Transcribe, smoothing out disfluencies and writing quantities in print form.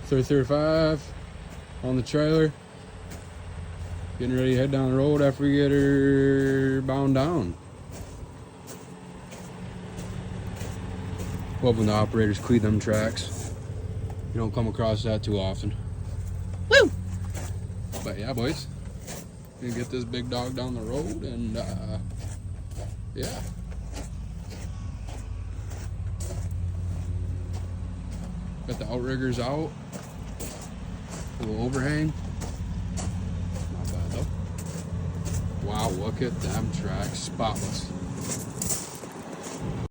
3035 on the trailer. Getting ready to head down the road after we get her bound down. Love when the operators clean them tracks. You don't come across that too often. Woo! But yeah, boys, gonna get this big dog down the road, and yeah. Got the outriggers out. A little overhang. Not bad though. Wow, look at them tracks. Spotless.